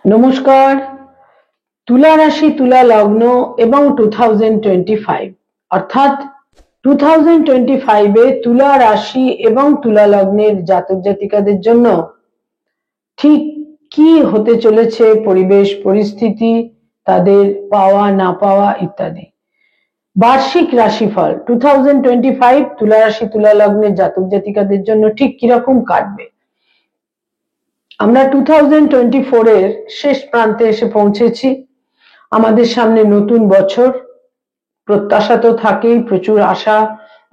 নমস্কার। তুলা রাশি, তুলা লগ্ন এবং 2025 অর্থাৎ 2025 তুলা রাশি এবং তুলা লগ্নের জাতক জাতিকাদের জন্য ঠিক কি হতে চলেছে, পরিবেশ পরিস্থিতি, তাদের পাওয়া না পাওয়া ইত্যাদি। বার্ষিক রাশিফল 2025 তুলা রাশি তুলা লগ্নের জাতক জাতিকাদের জন্য ঠিক কিরকম কাটবে। আমরা 2024 এর শেষ প্রান্তে এসে পৌঁছেছি। আমাদের সামনে নতুন বছর, প্রত্যাশা তো থাকেই, প্রচুর আশা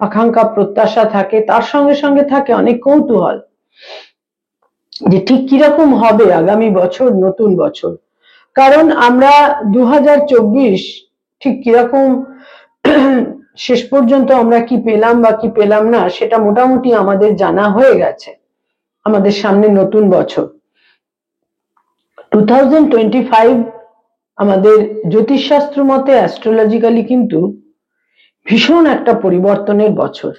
আকাঙ্ক্ষা প্রত্যাশা থাকে, তার সঙ্গে সঙ্গে থাকে অনেক কৌতূহল যে ঠিক কিরকম হবে আগামী বছর, নতুন বছর। কারণ আমরা 2024 ঠিক কিরকম শেষ পর্যন্ত আমরা কি পেলাম বা কি পেলাম না সেটা মোটামুটি আমাদের জানা হয়ে গেছে। আমাদের সামনে নতুন বছর 2025 আমাদের জ্যোতিষশাস্ত্র মতে, অ্যাস্ট্রোলজিক্যালি কিন্তু ভীষণ একটা পরিবর্তনের বছর।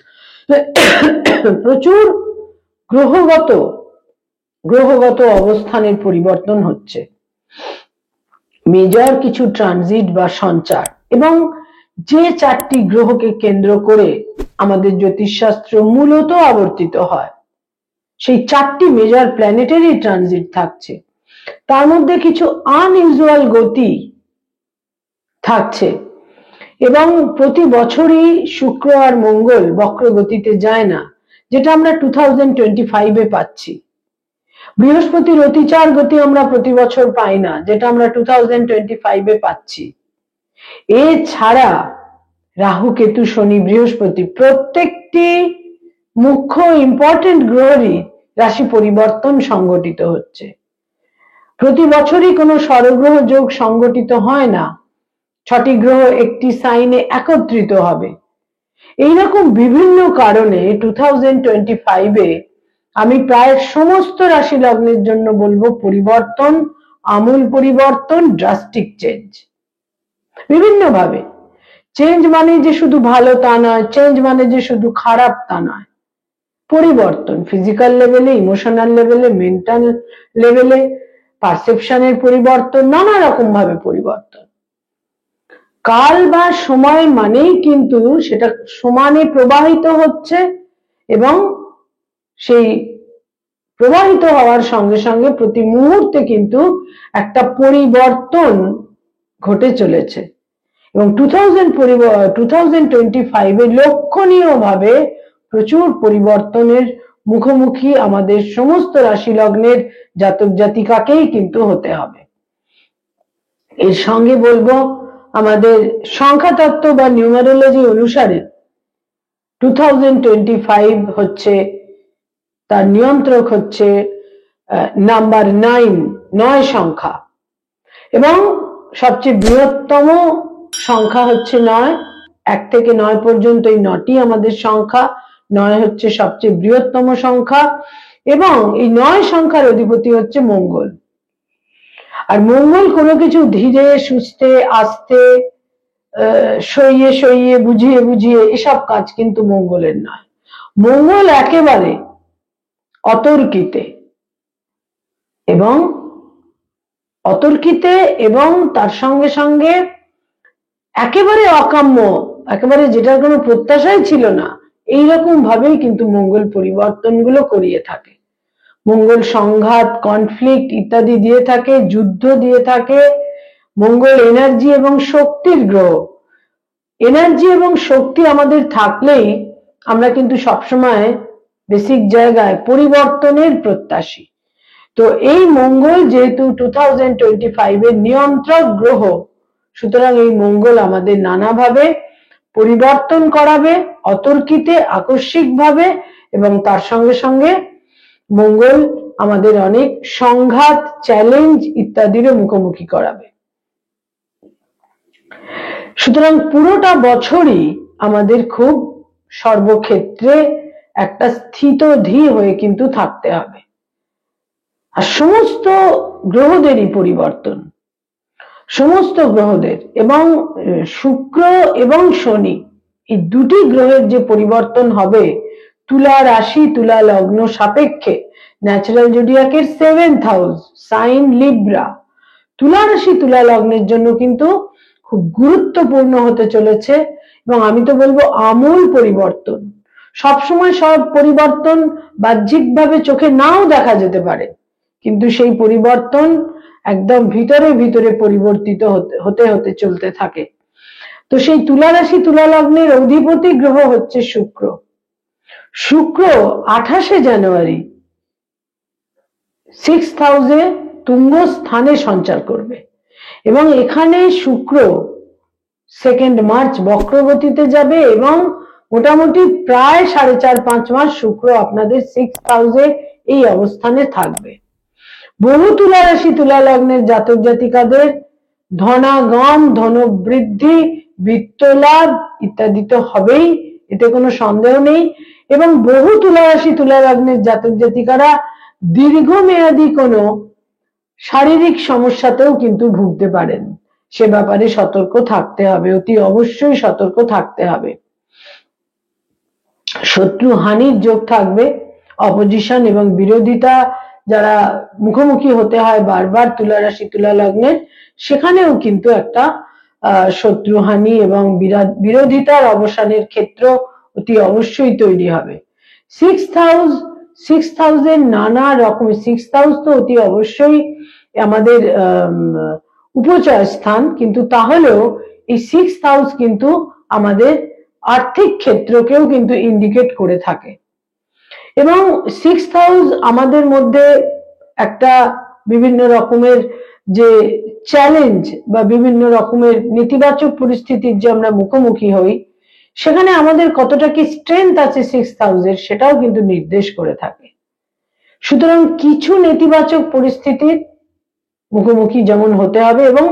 প্রচুর গ্রহগত অবস্থানের পরিবর্তন হচ্ছে, মেজর কিছু ট্রানজিট বা সঞ্চার, এবং যে চারটি গ্রহকে কেন্দ্র করে আমাদের জ্যোতিষশাস্ত্র মূলত আবর্তিত হয়, সেই চারটি মেজর প্ল্যানেটারি ট্রানজিট থাকছে। তার মধ্যে কিছু আনইউজুয়াল গতি থাকছে, এবং প্রতি বছরই শুক্র আর মঙ্গল বক্র গতিতে যায় না, যেটা আমরা 2025 পাচ্ছি। বৃহস্পতির অতিচার গতি আমরা প্রতি বছর পাই না, যেটা আমরা 2025 পাচ্ছি। এছাড়া রাহু, কেতু, শনি, বৃহস্পতি প্রত্যেকটি মুখ্য ইম্পর্টেন্ট গ্রহেরই রাশি পরিবর্তন সংঘটিত হচ্ছে। প্রতি বছরই কোনো ষড়গ্রহ যোগ সংঘটিত হয় না, 6টি গ্রহ একটি সাইনে একত্রিত হবে। এইরকম বিভিন্ন কারণে 2025 আমি প্রায় সমস্ত রাশি লগ্নের জন্য বলবো পরিবর্তন, আমূল পরিবর্তন, ড্রাস্টিক চেঞ্জ। বিভিন্ন ভাবে চেঞ্জ মানে যে শুধু ভালো তা নয়, চেঞ্জ মানে যে শুধু খারাপ তা নয়। পরিবর্তন ফিজিক্যাল লেভেলে, ইমোশনাল লেভেলে, মেন্টাল লেভেলে, পারসেপশনের পরিবর্তন, নানা রকম ভাবে পরিবর্তন। কাল বা সময় মানেই কিন্তু সেটা সমানে প্রবাহিত হচ্ছে, এবং সেই প্রবাহিত হওয়ার সঙ্গে সঙ্গে প্রতি মুহূর্তে কিন্তু একটা পরিবর্তন ঘটে চলেছে। এবং 2025 লক্ষণীয় ভাবে প্রচুর পরিবর্তনের মুখোমুখি আমাদের সমস্ত রাশি লগ্নের জাতক জাতিকাকেই কিন্তু হতে হবে। এর সঙ্গে বলবো আমাদের সংখ্যাতত্ত্ব বা নিউমারোলজি অনুসারে 2025 হচ্ছে, তার নিয়ন্ত্রক হচ্ছে নাম্বার 9 সংখ্যা, এবং সবচেয়ে বৃহত্তম সংখ্যা হচ্ছে 9। 1 থেকে 9 পর্যন্ত এই 9টি আমাদের সংখ্যা। 9 হচ্ছে সবচেয়ে বৃহত্তম সংখ্যা, এবং এই 9 সংখ্যার অধিপতি হচ্ছে মঙ্গল। আর মঙ্গল কোনো কিছু ধীরে সুস্থে আস্তে সইয়ে সইয়ে বুঝিয়ে বুঝিয়ে এসব কাজ কিন্তু মঙ্গলের নয়। মঙ্গল একেবারে অতর্কিতে, এবং তার সঙ্গে সঙ্গে একেবারে অকাম্য, একেবারে যেটার কোনো প্রত্যাশাই ছিল না, এইরকম ভাবেই কিন্তু মঙ্গল পরিবর্তনগুলো করিয়ে থাকে। মঙ্গল সংঘাত, কনফ্লিক্ট ইত্যাদি দিয়ে থাকে, যুদ্ধ দিয়ে থাকে। মঙ্গল এনার্জি এবং শক্তির গ্রহ। এনার্জি এবং শক্তি আমাদের থাকলেই আমরা কিন্তু সবসময় বেসিক জায়গায় পরিবর্তনের প্রত্যাশী। তো এই মঙ্গল যেহেতু 2025 এর নিয়ন্ত্রক গ্রহ, সুতরাং এই মঙ্গল আমাদের নানাভাবে পরিবর্তন করাবে, অতর্কিতে, আকস্মিকভাবে, এবং তার সঙ্গে সঙ্গে মঙ্গল আমাদের অনেক সংঘাত, চ্যালেঞ্জ ইত্যাদিরও মুখোমুখি করাবে। সুতরাং পুরোটা বছরই আমাদের খুব সর্বক্ষেত্রে একটা স্থিতধী হয়ে কিন্তু থাকতে হবে। আর সমস্ত গ্রহদেরই পরিবর্তন, সমস্ত গ্রহদের, এবং শুক্র এবং শনি এই দুটি গ্রহের যে পরিবর্তন হবে তুলা রাশি তুলা লগ্ন সাপেক্ষে, ন্যাচারাল জোডিয়াকের 7th হাউস সাইন লিব্রা তুলা রাশি তুলা লগ্নের জন্য কিন্তু খুব গুরুত্বপূর্ণ হতে চলেছে, এবং আমি তো বলবো আমূল পরিবর্তন। সবসময় সব পরিবর্তন বাহ্যিকভাবে চোখে নাও দেখা যেতে পারে, কিন্তু সেই পরিবর্তন একদম ভিতরে ভিতরে পরিবর্তিত হতে হতে চলতে থাকে। তো সেই তুলা রাশি তুলা লগ্নের অধিপতি গ্রহ হচ্ছে শুক্র। শুক্র 28শে জানুয়ারি 6th হাউসে তুঙ্গ স্থানে সঞ্চার করবে, এবং এখানে শুক্র 2 মার্চ বক্রগতিতে যাবে, এবং মোটামুটি প্রায় 4.5-5 মাস শুক্র আপনাদের 6th হাউসে এই অবস্থানে থাকবে। বহু তুলা রাশি তুলা লগ্নের জাতক জাতিকাদের ধনাগম, ধনবৃদ্ধি, বিত্ত লাভ ইত্যাদি তো হবেই, এতে কোনো সন্দেহ নেই। এবং বহু তুলা রাশি তুলা লগ্নের জাতক জাতিকারা দীর্ঘমেয়াদী কোনো শারীরিক সমস্যাতেও কিন্তু ভুগতে পারেন, সে ব্যাপারে সতর্ক থাকতে হবে, অতি অবশ্যই সতর্ক থাকতে হবে। শত্রু হানির যোগ থাকবে, অপোজিশন এবং বিরোধিতা যারা মুখোমুখি হতে হয় বারবার তুলা রাশি তুলা লগ্নের, সেখানেও কিন্তু একটা শত্রুহানি এবং বিরোধিতার অবসানের ক্ষেত্র অতি অবশ্যই তৈরি হবে। 6th হাউসের নানা রকমের, 6th হাউস তো অতি অবশ্যই আমাদের উপচয় স্থান, কিন্তু তাহলেও এই 6th হাউস কিন্তু আমাদের আর্থিক ক্ষেত্রকেও কিন্তু ইন্ডিকেট করে থাকে। এবং 6th হাউস আমাদের মধ্যে একটা বিভিন্ন রকমের যে চ্যালেঞ্জ বা বিভিন্ন রকমের নেতিবাচক পরিস্থিতির যে আমরা মুখোমুখি হই, সেখানে আমাদের কতটা কি স্ট্রেংথ আছে 6th হাউসের, সেটাও কিন্তু নির্দেশ করে থাকে। সুতরাং কিছু নেতিবাচক পরিস্থিতির মুখোমুখি যেমন হতে হবে, এবং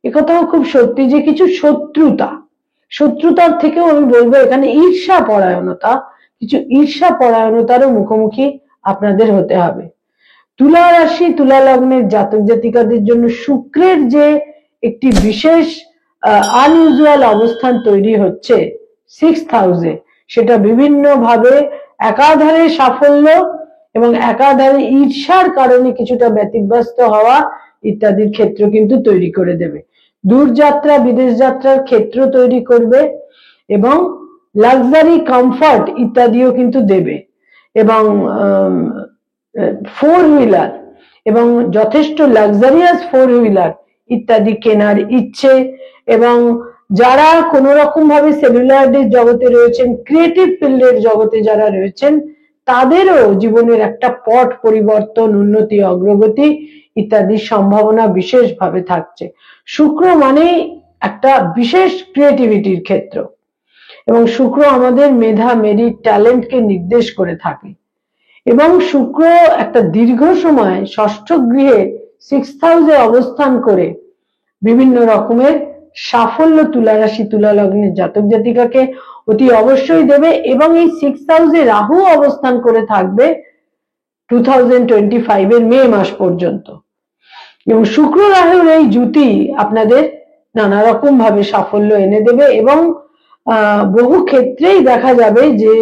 একথাও খুব সত্যি যে কিছু শত্রুতার থেকেও আমি বলবো এখানে ঈর্ষা পরায়ণতা, কিছু ঈর্ষা পরায়ণতারও মুখোমুখি আপনাদের হতে হবে। তুলা রাশি তুলা লগ্নের জাতক জাতিকাদের জন্য শুক্রের যে একটি বিশেষ আনইউজুয়াল অবস্থান তৈরি হচ্ছে 6th হাউসে, সেটা বিভিন্ন ভাবে একাধারে সাফল্য এবং একাধারে ঈর্ষার কারণে কিছুটা ব্যতিব্যস্ত হওয়া ইত্যাদির ক্ষেত্র কিন্তু তৈরি করে দেবে। দূরযাত্রা, বিদেশ যাত্রার ক্ষেত্র তৈরি করবে, এবং লাক্সারি, কমফর্ট ইত্যাদিও কিন্তু দেবে। এবং 4 হুইলার এবং যথেষ্ট লাক্সারিয়াস 4 হুইলার ইত্যাদি কেনার ইচ্ছে, এবং যারা কোন রকম ভাবে সেলুলয়েডের জগতে রয়েছেন, ক্রিয়েটিভ ফিল্ডের জগতে যারা রয়েছেন, তাদেরও জীবনের একটা পট পরিবর্তন, উন্নতি, অগ্রগতি ইত্যাদির সম্ভাবনা বিশেষভাবে থাকছে। শুক্র মানে একটা বিশেষ ক্রিয়েটিভিটির ক্ষেত্র, এবং শুক্র আমাদের মেধা, মেরিট, ট্যালেন্টকে নির্দেশ করে থাকে। এবং শুক্র একটা দীর্ঘ সময় ষষ্ঠ গৃহে 6th হাউসে অবস্থান করে বিভিন্ন রকমের সাফল্য তুলা রাশি তুলা লগ্নের জাতক জাতিকাকে অতি অবশ্যই দেবে। এবং এই 6th হাউসে রাহু অবস্থান করে থাকবে 2025 এর মে মাস পর্যন্ত, এবং শুক্র রাহুর এই জুতি আপনাদের নানা রকম ভাবে সাফল্য এনে দেবে, এবং বহু ক্ষেত্রেই দেখা যাবে যে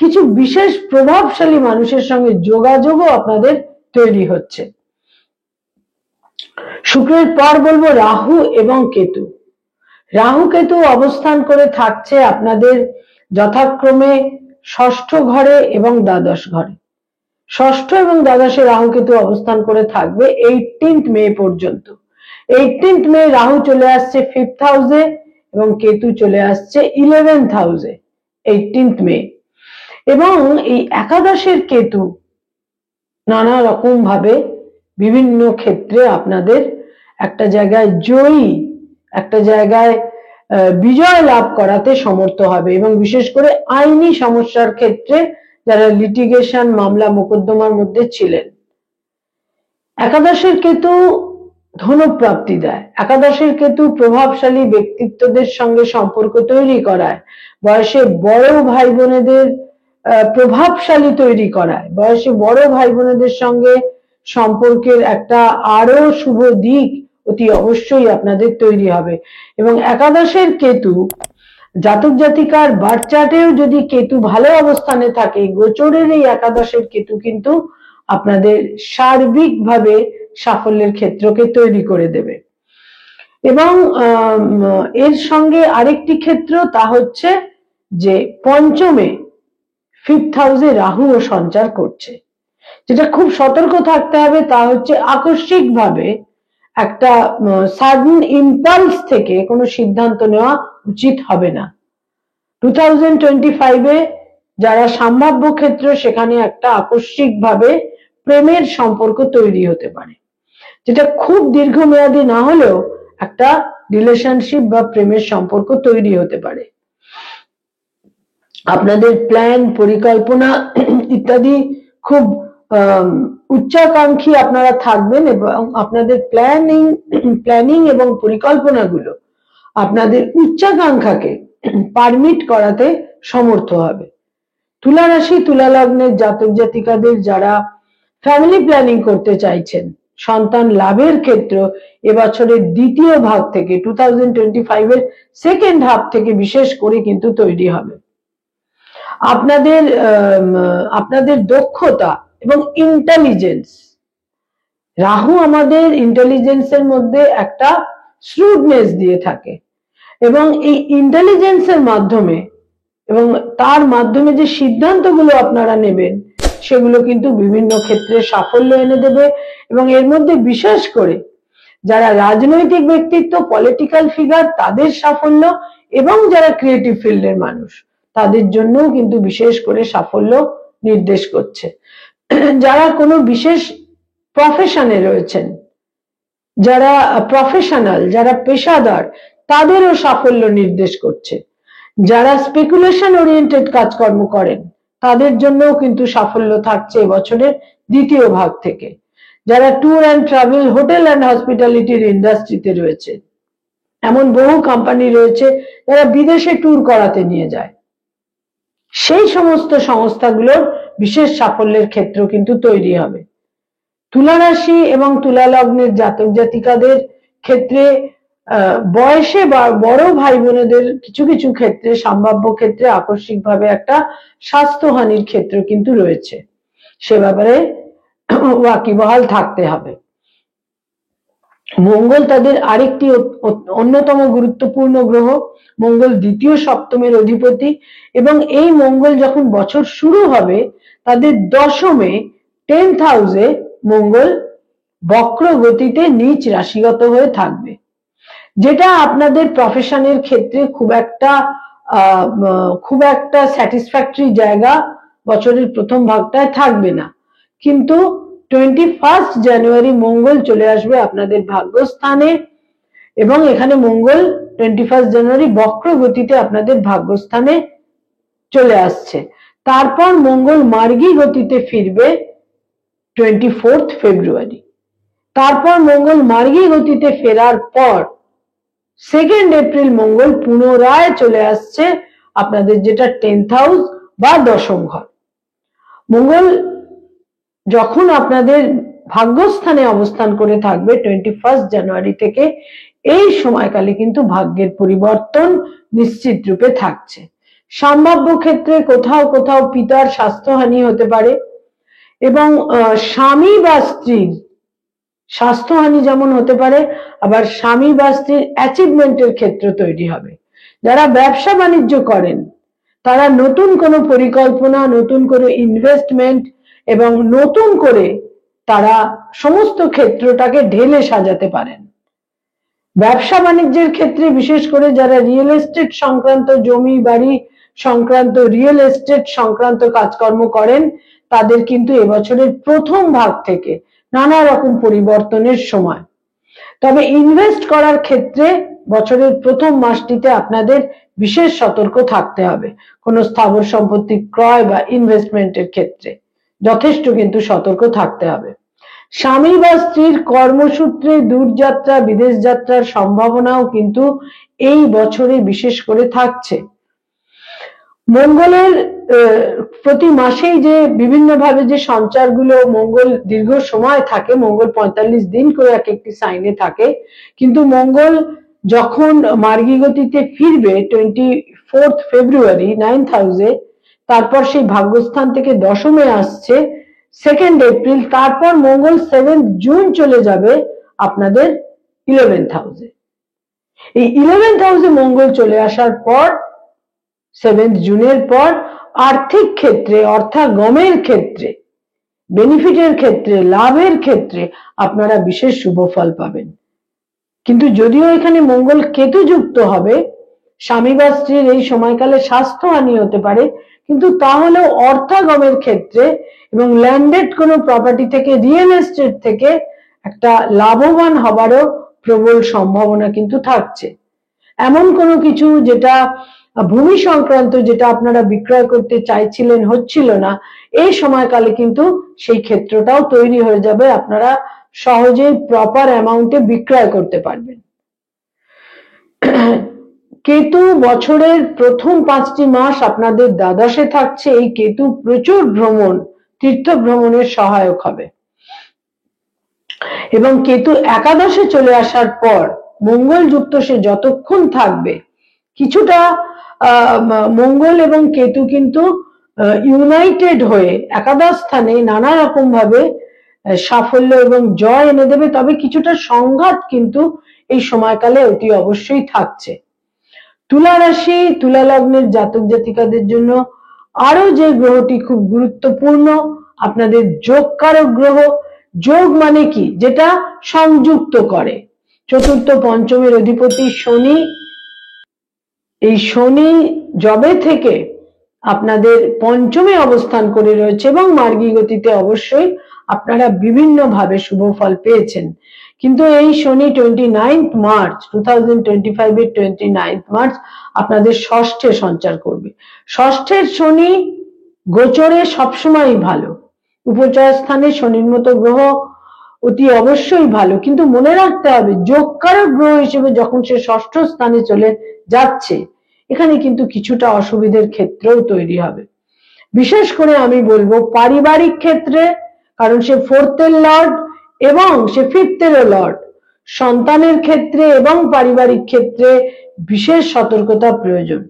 কিছু বিশেষ প্রভাবশালী মানুষের সঙ্গে যোগাযোগও আপনাদের তৈরি হচ্ছে। শুক্রের পর বলবো রাহু এবং কেতু। রাহু কেতু অবস্থান করে থাকছে আপনাদের যথাক্রমে ষষ্ঠ ঘরে এবং দ্বাদশ ঘরে। ষষ্ঠ এবং দ্বাদশে রাহু কেতু অবস্থান করে থাকবে 18th মে পর্যন্ত। 18th মে রাহু চলে আসছে 5th হাউসে এবং কেতু চলে আসছে 11th হাউসে 18th মে। এবং এই একাদশের কেতু নানা রকম ভাবে বিভিন্ন ক্ষেত্রে আপনাদের একটা জায়গায় জয়ী, একটা জায়গায় বিজয় লাভ করাতে সমর্থ হবে, এবং বিশেষ করে আইনি সমস্যার ক্ষেত্রে যারা লিটিগেশন, মামলা মোকদ্দমার মধ্যে ছিলেন। একাদশের কেতু ধনপ্রাপ্তি দেয়, একাদশের কেতু প্রভাবশালী ব্যক্তিত্বদের সঙ্গে সম্পর্ক তৈরি করায়, বয়সে বড় ভাই বোনেদের প্রভাবশালী তৈরি করায়, বয়সে বড় ভাই বোনেদের সঙ্গে সম্পর্কের একটা আরো শুভ দিক অতি অবশ্যই আপনাদের তৈরি হবে। এবং একাদশের কেতু জাতক জাতিকার বার্থ চার্টেও যদি কেতু ভালো অবস্থানে থাকে, গোচরের এই একাদশের কেতু কিন্তু আপনাদের সার্বিকভাবে সাফল্যের ক্ষেত্রকে তৈরি করে দেবে। এবং এর সঙ্গে আরেকটি ক্ষেত্র, তা হচ্ছে যে পঞ্চমে 5th হাউসে রাহুও সঞ্চার করছে। যেটা খুব সতর্ক থাকতে হবে তা হচ্ছে আকস্মিকভাবে একটা সাডেন ইম্পালস থেকে কোনো সিদ্ধান্ত নেওয়া উচিত হবে না। 2025-এ যারা সম্ভাব্য ক্ষেত্র, সেখানে একটা আকস্মিকভাবে প্রেমের সম্পর্ক তৈরি হতে পারে, যেটা খুব দীর্ঘমেয়াদী না হলেও একটা রিলেশনশিপ বা প্রেমের সম্পর্ক তৈরি হতে পারে। আপনাদের প্ল্যান, পরিকল্পনা ইত্যাদি খুব উচ্চাকাঙ্ক্ষী আপনারা থাকবেন এবং আপনাদের প্ল্যানিং এবং পরিকল্পনাগুলো আপনাদের উচ্চাকাঙ্ক্ষাকে পারমিট করাতে সমর্থ হবে। তুলা রাশি, তুলা লগ্নের জাতক জাতিকাদের যারা ফ্যামিলি প্ল্যানিং করতে চাইছেন, সন্তান লাভের ক্ষেত্র এবছরের দ্বিতীয় ভাগ থেকে 2025-এর সেকেন্ড হাফ থেকে বিশেষ করে কিন্তু তৈরি হবে। আপনাদের দক্ষতা এবং ইন্টেলিজেন্স, রাহু আমাদের ইন্টেলিজেন্সের মধ্যে একটা শ্রুডনেস দিয়ে থাকে, এবং এই ইন্টেলিজেন্সের মাধ্যমে এবং তার মাধ্যমে যে সিদ্ধান্তগুলো আপনারা নেবেন, সেগুলো কিন্তু বিভিন্ন ক্ষেত্রে সাফল্য এনে দেবে। এবং এর মধ্যে বিশেষ করে যারা রাজনৈতিক ব্যক্তিত্ব, পলিটিক্যাল ফিগার, তাদের সাফল্য, এবং যারা ক্রিয়েটিভ ফিল্ডের মানুষ, তাদের জন্যও কিন্তু বিশেষ করে সাফল্য নির্দেশ করছে। যারা কোনো বিশেষ প্রফেশনে রয়েছেন, যারা প্রফেশনাল, যারা পেশাদার, তাদেরও সাফল্য নির্দেশ করছে। যারা স্পেকুলেশন ওরিয়েন্টেড কাজকর্ম করেন, তাদের জন্যও কিন্তু সাফল্য থাকছে এবছরের দ্বিতীয় ভাগ থেকে। যারা tour and travel, hotel and হসপিটালিটির ইন্ডাস্ট্রিতে রয়েছে, এমন বহু কোম্পানি রয়েছে যারা বিদেশে ট্যুর করাতে নিয়ে যায়, সেই সমস্ত সংস্থাগুলোর বিশেষ সাফল্যের ক্ষেত্র কিন্তু তৈরি হবে। তুলা রাশি এবং তুলা লগ্নের জাতক জাতিকাদের ক্ষেত্রে বয়সে বা বড় ভাই বোনেদের কিছু কিছু ক্ষেত্রে, সম্ভাব্য ক্ষেত্রে আকস্মিকভাবে একটা স্বাস্থ্যহানির ক্ষেত্র কিন্তু রয়েছে, সে ব্যাপারে ওয়াকিবহাল থাকতে হবে। মঙ্গল তাদের আরেকটি অন্যতম গুরুত্বপূর্ণ গ্রহ। মঙ্গল দ্বিতীয় সপ্তমের অধিপতি, এবং এই মঙ্গল যখন বছর শুরু হবে, তাদের দশমে 10th হাউসে মঙ্গল বক্র গতিতে নিচ রাশিগত হয়ে থাকবে, যেটা আপনাদের প্রফেশনের ক্ষেত্রে খুব একটা স্যাটিসফ্যাক্টরি জায়গা বছরের প্রথম ভাগটায় থাকবে না। কিন্তু 21 জানুয়ারি মঙ্গল চলে আসবে আপনাদের ভাগ্যস্থানে, এবং এখানে মঙ্গল 21 জানুয়ারি বক্র গতিতে আপনাদের ভাগ্যস্থানে চলে আসছে। তারপর মঙ্গল মার্গী গতিতে ফিরবে 24 ফেব্রুয়ারি। তারপর মঙ্গল মার্গী গতিতে ফেরার পর 2 এপ্রিল মঙ্গল পুনরায় চলে আসছে আপনাদের যেটা 10th হাউস বা দশম ঘর। মঙ্গল যখন আপনাদের ভাগ্যস্থানে অবস্থান করে থাকবে 21 জানুয়ারি থেকে, এই সময়কালে কিন্তু ভাগ্যের পরিবর্তন নিশ্চিত রূপে থাকছে। সম্ভাব্য ক্ষেত্রে কোথাও কোথাও পিতার স্বাস্থ্যহানি হতে পারে, এবং স্বামী বা স্ত্রীর স্বাস্থ্যহানি যেমন হতে পারে, আবার স্বামী বা স্ত্রীর অ্যাচিভমেন্টের ক্ষেত্র তৈরি হবে। যারা ব্যবসা বাণিজ্য করেন, তারা নতুন কোনো পরিকল্পনা, নতুন কোনো ইনভেস্টমেন্ট এবং নতুন করে তারা সমস্ত ক্ষেত্রটাকে ঢেলে সাজাতে পারেন। ব্যবসা বাণিজ্যের ক্ষেত্রে বিশেষ করে যারা রিয়েল এস্টেট সংক্রান্ত, জমি বাড়ি সংক্রান্ত, রিয়েল এস্টেট সংক্রান্ত কাজকর্ম করেন, তাদের কিন্তু এবছরের প্রথম ভাগ থেকে নানা রকম পরিবর্তনের সময়। তবে ইনভেস্ট করার ক্ষেত্রে বছরের প্রথম মাসটিতে আপনাদের বিশেষ সতর্ক থাকতে হবে। কোনো স্থাবর সম্পত্তি ক্রয় বা ইনভেস্টমেন্টের ক্ষেত্রে যথেষ্ট কিন্তু সতর্ক থাকতে হবে। স্বামী বা স্ত্রীর কর্মসূত্রে দূরযাত্রা, বিদেশ যাত্রার সম্ভাবনাও কিন্তু এই বছরে বিশেষ করে থাকছে। মঙ্গলের প্রতি মাসেই যে বিভিন্নভাবে যে সঞ্চারগুলো, মঙ্গল দীর্ঘ সময় থাকে, মঙ্গল 45 দিন করে এক একটি সাইনে থাকে, কিন্তু মঙ্গল যখন মার্গী গতিতে ফিরবে 24 ফেব্রুয়ারি 9th হাউসে, তারপর সেই ভাগ্যস্থান থেকে দশমে আসছে 2nd এপ্রিল, তারপর মঙ্গল 7th জুন চলে যাবে আপনাদের 11th হাউসে। এই 11th হাউসে মঙ্গল চলে আসার পর 7th জুনের পর আর্থিক ক্ষেত্রে, অর্থাগমের ক্ষেত্রে, বেনিফিটের ক্ষেত্রে, লাভের ক্ষেত্রে আপনারা বিশেষ শুভ ফল পাবেন। কিন্তু যদিও এখানে মঙ্গল কেতু যুক্ত হবে, স্বামী বা স্ত্রীর এই সময়কালে স্বাস্থ্যহানি হতে পারে, কিন্তু তাহলেও অর্থাগমের ক্ষেত্রে এবং ল্যান্ডেড কোনো প্রপার্টি থেকে, রিয়েল এস্টেট থেকে একটা লাভবান হবারও প্রবল সম্ভাবনা কিন্তু থাকছে। এমন কোনো কিছু যেটা ভূমি সংক্রান্ত, যেটা আপনারা বিক্রয় করতে চাইছিলেন, হচ্ছিল না, এই সময়কালে কিন্তু সেই ক্ষেত্রটাও তৈরি হয়ে যাবে, আপনারা সহজেই প্রপার অ্যামাউন্টে বিক্রয় করতে পারবেন। কেতু বছরের প্রথম 5টি মাস আপনাদের দ্বাদশে থাকছে। এই কেতু প্রচুর ভ্রমণ, তীর্থ ভ্রমণের সহায়ক হবে। এবং কেতু একাদশে চলে আসার পর মঙ্গল যুক্ত সে যতক্ষণ থাকবে, কিছুটা মঙ্গল এবং কেতু কিন্তু ইউনাইটেড হয়ে একাদশ স্থানে নানা রকম ভাবে সাফল্য এবং জয় এনে দেবে। তবে কিছুটা সংঘাত কিন্তু এই সময়কালে অতি অবশ্যই থাকছে। তুলা রাশি, তুলা লগ্নের জাতক জাতিকাদের জন্য আরো যে গ্রহটি খুব গুরুত্বপূর্ণ, আপনাদের যোগকারক গ্রহ। যোগ মানে কি? যেটা সংযুক্ত করে। চতুর্থ পঞ্চমের অধিপতি শনি। এই শনি যবে থেকে আপনাদের পঞ্চমে অবস্থান করে রয়েছে এবং মার্গী গতিতে, অবশ্যই আপনারা বিভিন্ন ভাবে শুভ ফল পেয়েছেন। কিন্তু এই শনি 29 মার্চ 2025 এর 29 মার্চ আপনাদের ষষ্ঠে সঞ্চার করবে। ষষ্ঠের শনি গোচরে সবসময় ভালো। উপচয় স্থানে শনির মতো গ্রহ অতি অবশ্যই ভালো, কিন্তু মনে রাখতে হবে যোগকারক গ্রহ হিসেবে যখন সে ষষ্ঠ স্থানে চলে যাচ্ছে, এখানে কিন্তু কিছুটা অসুবিধার ক্ষেত্রেও তৈরি হবে। বিশেষ করে আমি বলবো পারিবারিক ক্ষেত্রে, কারণ সে 4th এর লর্ড এবং সে 5th এরও লর্ড। সন্তানের ক্ষেত্রে এবং পারিবারিক ক্ষেত্রে বিশেষ সতর্কতা প্রয়োজন।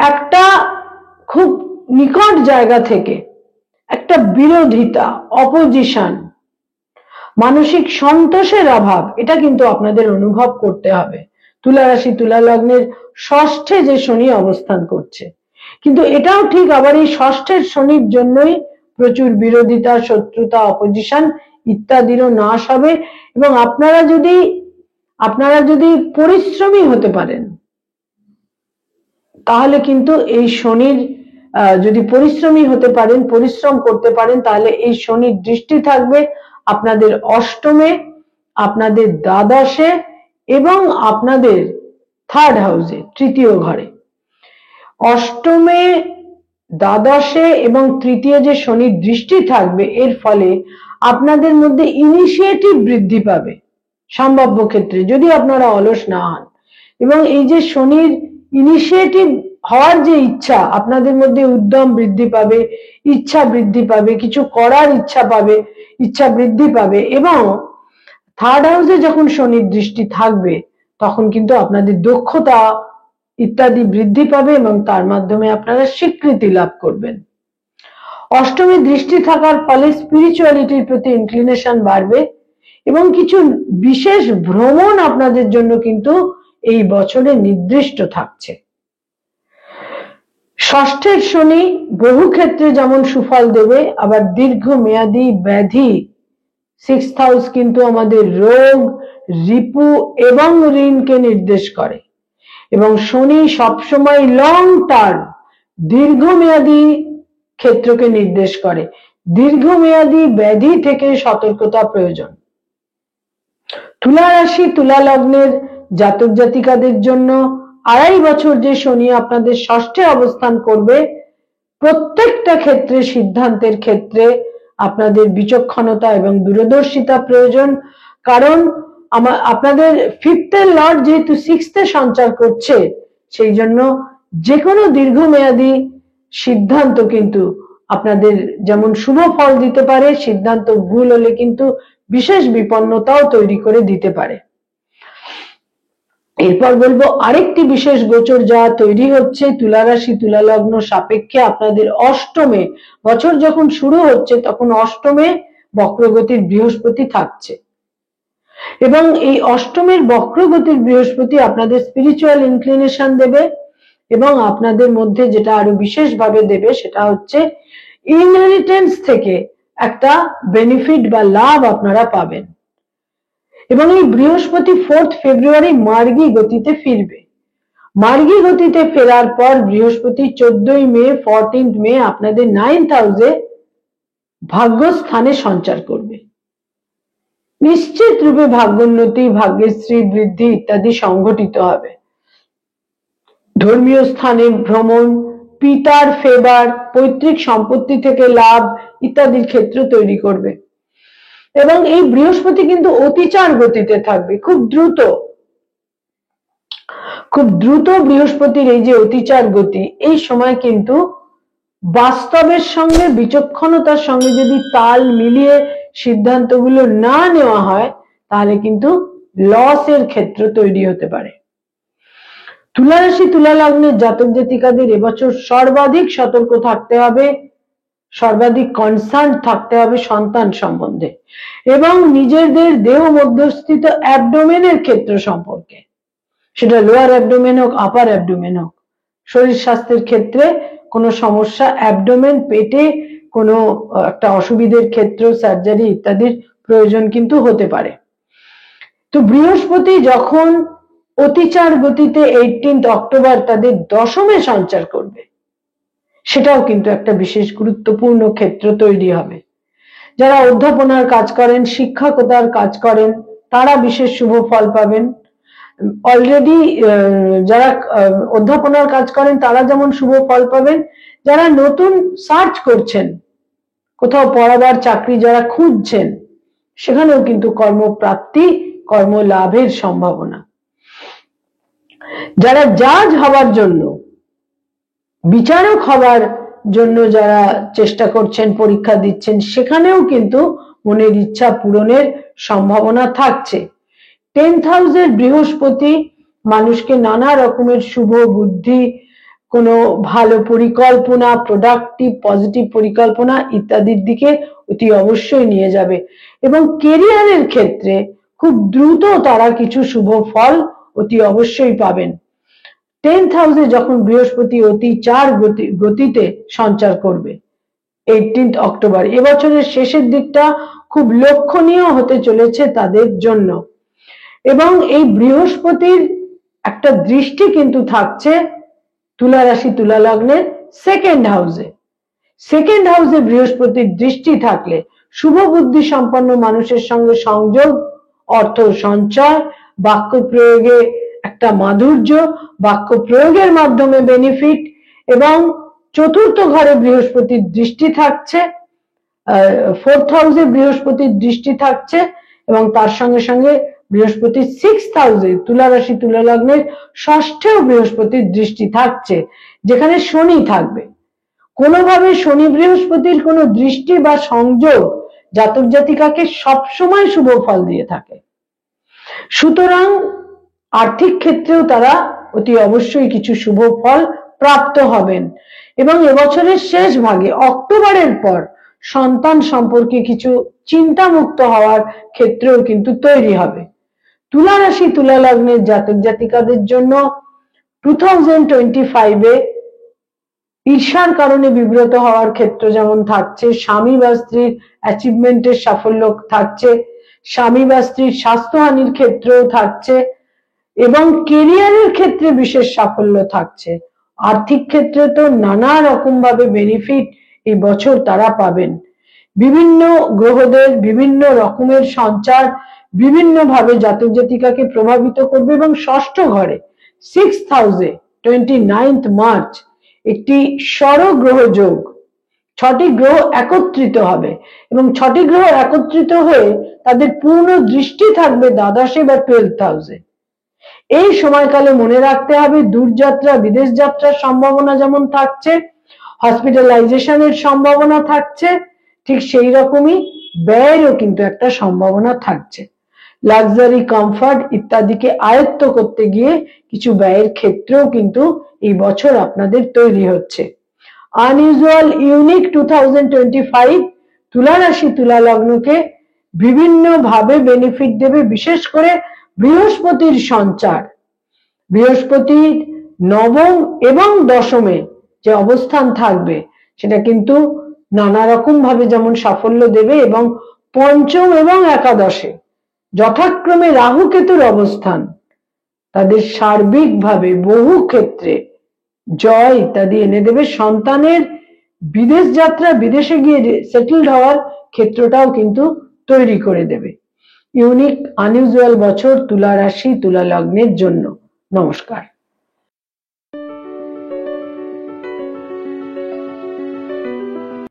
একটা খুব নিকট জায়গা থেকে একটা বিরোধিতা, অপোজিশন, মানসিক সন্তোষের অভাব, এটা কিন্তু আপনাদের অনুভব করতে হবে। তুলা রাশি, তুলা লগ্নের ষষ্ঠে যে শনি অবস্থান করছে, কিন্তু এটাও ঠিক আবার এই ষষ্ঠের শনির জন্যই প্রচুর বিরোধিতা, শত্রুতা, অপোজিশন ইত্যাদিরও নাশ হবে। এবং আপনারা যদি পরিশ্রমী হতে পারেন, তাহলে কিন্তু এই শনির, যদি পরিশ্রমী হতে পারেন, পরিশ্রম করতে পারেন, তাহলে এই শনির দৃষ্টি থাকবে আপনাদের অষ্টমে, আপনাদের দ্বাদশে এবং আপনাদের 3rd হাউসে, তৃতীয় ঘরে। অষ্টমে, দ্বাদশে এবং তৃতীয় যে শনির দৃষ্টি থাকবে, এর ফলে আপনাদের মধ্যে ইনিশিয়েটিভ বৃদ্ধি পাবে সম্ভাব্য ক্ষেত্রে, যদি আপনারা অলস না হন। এবং এই যে শনির ইনিশিয়েটিভ হওয়ার যে ইচ্ছা, আপনাদের মধ্যে উদ্যম বৃদ্ধি পাবে, ইচ্ছা বৃদ্ধি পাবে, কিছু করার ইচ্ছা বৃদ্ধি পাবে। এবং 3rd হাউসে যখন শনির দৃষ্টি থাকবে, তখন কিন্তু আপনাদের দক্ষতা ইত্যাদি বৃদ্ধি পাবে এবং তার মাধ্যমে আপনারা স্বীকৃতি লাভ করবেন। অষ্টমী দৃষ্টি থাকার ফলে স্পিরিচুয়ালিটির প্রতি ইনক্লিনেশন বাড়বে এবং কিছু বিশেষ ভ্রমণ আপনাদের জন্য কিন্তু এই বছরে নির্দিষ্ট থাকছে। ষষ্ঠের শনি বহু ক্ষেত্রে যেমন সুফল দেবে, আবার দীর্ঘমেয়াদী ব্যাধি, 6th হাউস কিন্তু আমাদের রোগ, রিপু এবং ঋণকে নির্দেশ করে। এবং শনি সবসময় লং টার্ম, দীর্ঘমেয়াদী ক্ষেত্রকে নির্দেশ করে। দীর্ঘমেয়াদী ব্যাধি থেকে সতর্কতা প্রয়োজন। তুলা রাশি, তুলা লগ্নের জাতক জাতিকাদের জন্য 2.5 বছর যে শনি আপনাদের ষষ্ঠে অবস্থান করবে, প্রত্যেকটা ক্ষেত্রে, সিদ্ধান্তের ক্ষেত্রে আপনাদের বিচক্ষণতা এবং দূরদর্শিতা প্রয়োজন। কারণ আপনাদের 5th এর লর্ড যেহেতু 6th এ সঞ্চার করছে, সেই জন্য যে কোনো দীর্ঘমেয়াদী সিদ্ধান্ত কিন্তু আপনাদের যেমন শুভ ফল দিতে পারে, সিদ্ধান্ত ভুল হলে কিন্তু বিশেষ বিপন্নতাও তৈরি করে দিতে পারে। এরপর বলবো আরেকটি বিশেষ গোচর যা তৈরি হচ্ছে তুলা রাশি তুলা লগ্ন সাপেক্ষে আপনাদের অষ্টমে, বছর যখন শুরু হচ্ছে তখন অষ্টমে বক্রগতির বৃহস্পতি থাকছে এবং এই অষ্টমের বক্রগতির বৃহস্পতি আপনাদের স্পিরিচুয়াল ইনক্লিনেশন দেবে এবং আপনাদের মধ্যে যেটা আরো বিশেষভাবে দেবে সেটা হচ্ছে ইনহেরিটেন্স থেকে একটা বেনিফিট বা লাভ আপনারা পাবেন। এবং এই বৃহস্পতি 4 ফেব্রুয়ারি মার্গী গতিতে ফিরবে। মার্গী গতিতে ফেরার পর বৃহস্পতি 14 মে 14 মে আপনাদের 9th হাউসে ভাগ্যস্থানে সঞ্চার করবে। নিশ্চিত রূপে ভাগ্যোন্নতি, ভাগ্যশ্রী বৃদ্ধি ইত্যাদি সংঘটিত হবে। ধর্মীয় স্থানে ভ্রমণ, পিতার ফেভার, পৈতৃক সম্পত্তি থেকে লাভ ইত্যাদির ক্ষেত্র তৈরি করবে। এবং এই বৃহস্পতি কিন্তু অতিচার গতিতে থাকবে, খুব দ্রুত বৃহস্পতির এই যে অতিচার গতি, এই সময় কিন্তু বাস্তবের সঙ্গে বিচক্ষণতার সঙ্গে যদি তাল মিলিয়ে সিদ্ধান্তগুলো না নেওয়া হয় তাহলে কিন্তু লসের ক্ষেত্র তৈরি হতে পারে। তুলা রাশি তুলা লগ্নের জাতক জাতিকাদের এবছর সর্বাধিক সতর্ক থাকতে হবে, সর্বাধিক কনসার্ন থাকতে হবে সন্তান সম্বন্ধে এবং নিজেদের দেহ মধ্যস্থিত অ্যাবডোমেনের ক্ষেত্র সম্পর্কে, সেটা লোয়ার অ্যাবডোমেন হোক আপার অ্যাবডোমেন হোক। শরীর স্বাস্থ্যের ক্ষেত্রে কোনো সমস্যা, অ্যাবডোমেন পেটে কোনো একটা অসুবিধের ক্ষেত্র, সার্জারি ইত্যাদির প্রয়োজন কিন্তু হতে পারে। তো বৃহস্পতি যখন অতিচার গতিতে 18 অক্টোবর তাদের দশমে সঞ্চার করবে, সেটাও কিন্তু একটা বিশেষ গুরুত্বপূর্ণ ক্ষেত্র তৈরি হবে। যারা অধ্যাপনার কাজ করেন, শিক্ষকতার কাজ করেন, তারা বিশেষ শুভ ফল পাবেন। অলরেডি যারা অধ্যাপনার কাজ করেন তারা যেমন শুভ ফল পাবেন, যারা নতুন সার্চ করছেন, কোথাও পড়াবার চাকরি যারা খুঁজছেন, সেখানেও কিন্তু কর্মপ্রাপ্তি, কর্মলাভের সম্ভাবনা। যারা জাজ হবার জন্য, বিচারক হবার জন্য যারা চেষ্টা করছেন, পরীক্ষা দিচ্ছেন, সেখানেও কিন্তু মনের ইচ্ছা পূরণের সম্ভাবনা থাকছে। 10th হাউসের বৃহস্পতি মানুষকে নানা রকমের শুভ বুদ্ধি, কোনো ভালো পরিকল্পনা, প্রোডাক্টিভ পজিটিভ পরিকল্পনা ইত্যাদির দিকে অতি অবশ্যই নিয়ে যাবে এবং কেরিয়ারের ক্ষেত্রে খুব দ্রুত তারা কিছু শুভ ফল অতি অবশ্যই পাবেন। 10th হাউসে যখন বৃহস্পতি অতিচার গতিতে সঞ্চার করবে 18 অক্টোবর, এবছরের শেষের দিকটা খুব লক্ষণীয় হতে চলেছে তাদের জন্য। এবং এই বৃহস্পতির একটা দৃষ্টি কিন্তু থাকছে তুলা রাশি তুলা লগ্নের সেকেন্ড হাউসে বৃহস্পতির দৃষ্টি থাকলে শুভ বুদ্ধি সম্পন্ন মানুষের সঙ্গে সংযোগ, অর্থ সঞ্চয়, বাক্য প্রয়োগে একটা মাধুর্য, বাক্য প্রয়োগের মাধ্যমে বেনিফিট এবং চতুর্থ ঘরে বৃহস্পতির দৃষ্টি থাকছে, 4th হাউসে বৃহস্পতির দৃষ্টি থাকছে এবং তার সঙ্গে সঙ্গে বৃহস্পতি 6th হাউসে তুলা রাশি তুলা লগ্নের ষষ্ঠেও বৃহস্পতির দৃষ্টি থাকছে, যেখানে শনি থাকবে। কোনোভাবে শনি বৃহস্পতির কোনো দৃষ্টি বা সংযোগ জাতক জাতিকাকে সবসময় শুভ ফল দিয়ে থাকে। সুতরাং আর্থিক ক্ষেত্রেও তারা অতি অবশ্যই কিছু শুভ ফল প্রাপ্ত হবেন এবং এবছরের শেষ ভাগে অক্টোবরের পর সন্তান সম্পর্কে কিছু চিন্তামুক্ত হওয়ার ক্ষেত্রেও কিন্তু তৈরি হবে। তুলা রাশি তুলা লগ্নের জাতক জাতিকাদের জন্য 2025-এ ঈর্ষার কারণে বিব্রত হওয়ার ক্ষেত্র যেমন থাকছে, স্বামী বা স্ত্রীর অ্যাচিভমেন্টের সাফল্য থাকছে, স্বামী বা স্ত্রীর স্বাস্থ্যহানির ক্ষেত্রেও থাকছে এবং কেরিয়ারের ক্ষেত্রে বিশেষ সাফল্য থাকছে। আর্থিক ক্ষেত্রে তো নানা রকম ভাবে বেনিফিট এই বছর তারা পাবেন। বিভিন্ন গ্রহদের বিভিন্ন রকমের সঞ্চার বিভিন্ন ভাবে জাতক জাতিকাকে প্রভাবিত করবে এবং ষষ্ঠ ঘরে 6th হাউসে 29th মার্চ একটি ষড়গ্রহ যোগ, 6টি গ্রহ একত্রিত হবে এবং 6টি গ্রহ একত্রিত হয়ে তাদের পূর্ণ দৃষ্টি থাকবে দ্বাদশে বা 12th হাউসে। এই সময়কালে মনে রাখতে হবে দূরযাত্রা, বিদেশ যাত্রার সম্ভাবনা যেমন থাকছে, হসপিটালাইজেশনের সম্ভাবনা থাকছে, ঠিক সেই রকমই ব্যয়েরও কিন্তু একটা সম্ভাবনা থাকছে। লাক্সারি, কমফর্ট ইত্যাদিকে আয়ত্ত করতে গিয়ে কিছু ব্যয়ের ক্ষেত্রেও কিন্তু এই বছর আপনাদের তৈরি হচ্ছে। আনইউজুয়াল ইউনিক 2025 তুলা রাশি তুলা লগ্নকে বিভিন্ন ভাবে বেনিফিট দেবে, বিশেষ করে বৃহস্পতির সঞ্চার। বৃহস্পতির নবম এবং দশমে যে অবস্থান থাকবে সেটা কিন্তু নানা রকম ভাবে যেমন সাফল্য দেবে, এবং পঞ্চম এবং একাদশে যথাক্রমে রাহু কেতুর অবস্থান তাদের সার্বিকভাবে বহু ক্ষেত্রে জয় ইত্যাদি এনে দেবে। সন্তানের বিদেশ যাত্রা, বিদেশে গিয়ে সেটেলড হওয়ার ক্ষেত্রটাও কিন্তু তৈরি করে দেবে। ইউনিক আনইউজুয়াল বছর তুলা রাশি তুলা লগ্নের জন্য। নমস্কার।